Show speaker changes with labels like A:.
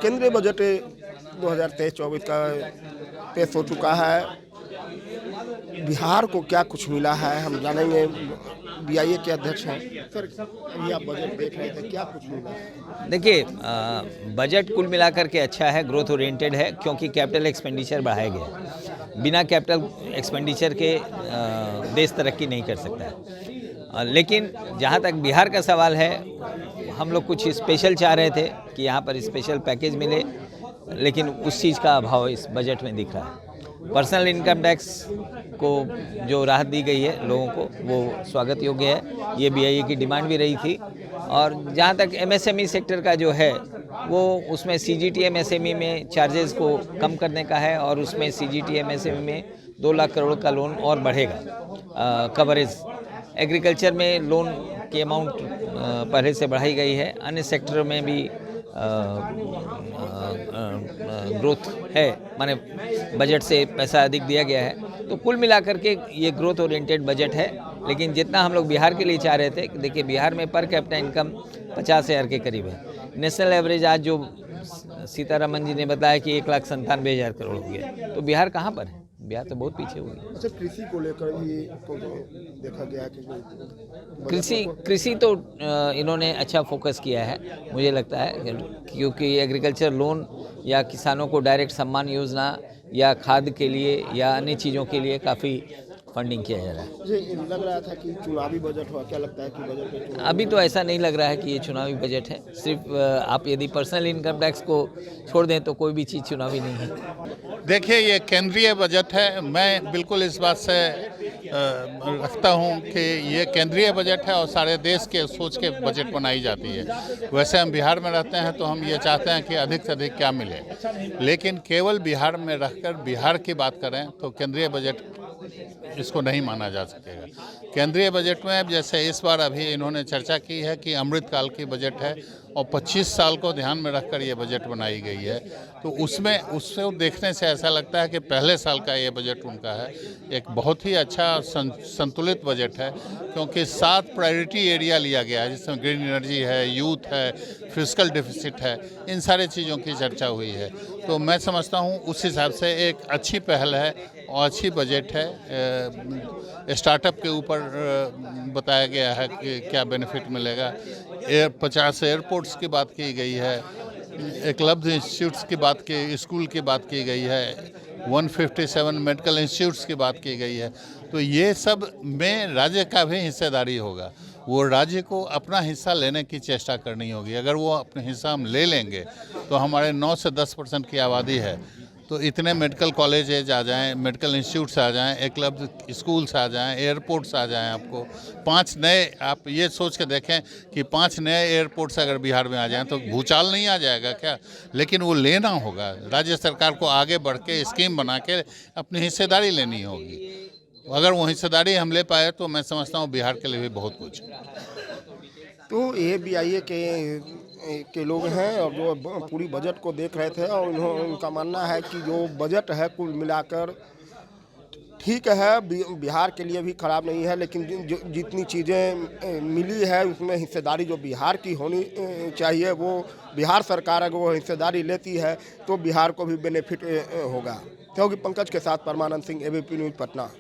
A: केंद्रीय बजट 2023-24 का पेश हो चुका है। बिहार को क्या कुछ मिला है हम जानेंगे। बीआईए के अध्यक्ष हैं सर, ये आप बजट देख रहे थे, क्या कुछ मिला है?
B: देखिए, बजट कुल मिलाकर के अच्छा है, ग्रोथ ओरिएंटेड है, क्योंकि कैपिटल एक्सपेंडिचर बढ़ाया गया है। बिना कैपिटल एक्सपेंडिचर के देश तरक्की नहीं कर सकता है। लेकिन जहाँ तक बिहार का सवाल है, हम लोग कुछ स्पेशल चाह रहे थे कि यहाँ पर स्पेशल पैकेज मिले, लेकिन उस चीज़ का अभाव इस बजट में दिख रहा है। पर्सनल इनकम टैक्स को जो राहत दी गई है लोगों को, वो स्वागत योग्य है। ये बीआईए की डिमांड भी रही थी। और जहाँ तक एमएसएमई सेक्टर का जो है, वो उसमें सीजीटी एमएसएमई में चार्जेस को कम करने का है, और उसमें सीजीटी एमएसएमई में 2 लाख करोड़ का लोन और बढ़ेगा कवरेज। एग्रीकल्चर में लोन की अमाउंट पहले से बढ़ाई गई है। अन्य सेक्टर में भी ग्रोथ है, माने बजट से पैसा अधिक दिया गया है। तो कुल मिलाकर के ये ग्रोथ ओरिएंटेड बजट है। लेकिन जितना हम लोग बिहार के लिए चाह रहे थे, देखिए बिहार में पर कैपिटा इनकम 50,000 के करीब है। नेशनल एवरेज आज जो सीतारमन जी ने बताया कि 1,97,000 करोड़ हो गया, तो बिहार कहाँ पर है? बिहार तो बहुत पीछे हो गया।
A: अच्छा, कृषि को लेकर भी तो देखा गया कि
B: कृषि तो इन्होंने अच्छा फोकस किया है, मुझे लगता है, क्योंकि एग्रीकल्चर लोन या किसानों को डायरेक्ट सम्मान योजना या खाद के लिए या अन्य चीज़ों के लिए काफ़ी फंडिंग किया जा रहा है।
A: मुझे लग रहा था कि चुनावी बजट हुआ, क्या लगता है कि बजट में
B: अभी तो ऐसा नहीं लग रहा है कि ये चुनावी बजट है। सिर्फ आप यदि पर्सनल इनकम टैक्स को छोड़ दें तो कोई भी चीज़ चुनावी नहीं है।
C: देखिए, ये केंद्रीय बजट है। मैं बिल्कुल इस बात से रखता हूँ कि ये केंद्रीय बजट है और सारे देश के सोच के बजट बनाई जाती है। वैसे हम बिहार में रहते हैं तो हम ये चाहते हैं कि अधिक से अधिक क्या मिले, लेकिन केवल बिहार में रहकर बिहार की बात करें तो केंद्रीय बजट इसको नहीं माना जा सकेगा। केंद्रीय बजट में जैसे इस बार अभी इन्होंने चर्चा की है कि अमृतकाल की बजट है और 25 साल को ध्यान में रखकर ये बजट बनाई गई है, तो उससे देखने से ऐसा लगता है कि पहले साल का ये बजट उनका है। एक बहुत ही अच्छा संतुलित बजट है, क्योंकि 7 प्रायोरिटी एरिया लिया गया है, जिसमें ग्रीन एनर्जी है, यूथ है, फिस्कल डिफिसिट है, इन सारे चीज़ों की चर्चा हुई है। तो मैं समझता हूँ उस हिसाब से एक अच्छी पहल है और अच्छी बजट है। स्टार्टअप के ऊपर बताया गया है कि क्या बेनिफिट मिलेगा। 50 एयरपोर्ट्स की बात की गई है, एकलव्य इंस्टीट्यूट्स की बात की, स्कूल की बात की गई है, 157 मेडिकल इंस्टीट्यूट्स की बात की गई है। तो ये सब में राज्य का भी हिस्सेदारी होगा। वो राज्य को अपना हिस्सा लेने की चेष्टा करनी होगी। अगर वो अपने हिस्सा हम ले लेंगे तो हमारे 9 से 10% की आबादी है, तो इतने मेडिकल कॉलेजेज आ जाएं, मेडिकल इंस्टीट्यूट्स आ जाएं, एकलव्य स्कूल्स आ जाएं, एयरपोर्ट्स आ जाएं। आपको 5 नए, आप ये सोच के देखें कि 5 नए एयरपोर्ट्स अगर बिहार में आ जाएं तो भूचाल नहीं आ जाएगा क्या? लेकिन वो लेना होगा। राज्य सरकार को आगे बढ़ के स्कीम बना के अपनी हिस्सेदारी लेनी होगी। अगर वो हिस्सेदारी हम ले पाए तो मैं समझता हूँ बिहार के लिए भी बहुत कुछ।
A: तो ये बीआईए के लोग हैं और जो पूरी बजट को देख रहे थे, और उनका मानना है कि जो बजट है कुल मिलाकर ठीक है, बिहार के लिए भी खराब नहीं है, लेकिन जितनी चीज़ें मिली है उसमें हिस्सेदारी जो बिहार की होनी चाहिए, वो बिहार सरकार अगर वो हिस्सेदारी लेती है तो बिहार को भी बेनिफिट होगा। क्योंकि पंकज के साथ परमानंद सिंह, एबीपी न्यूज़, पटना।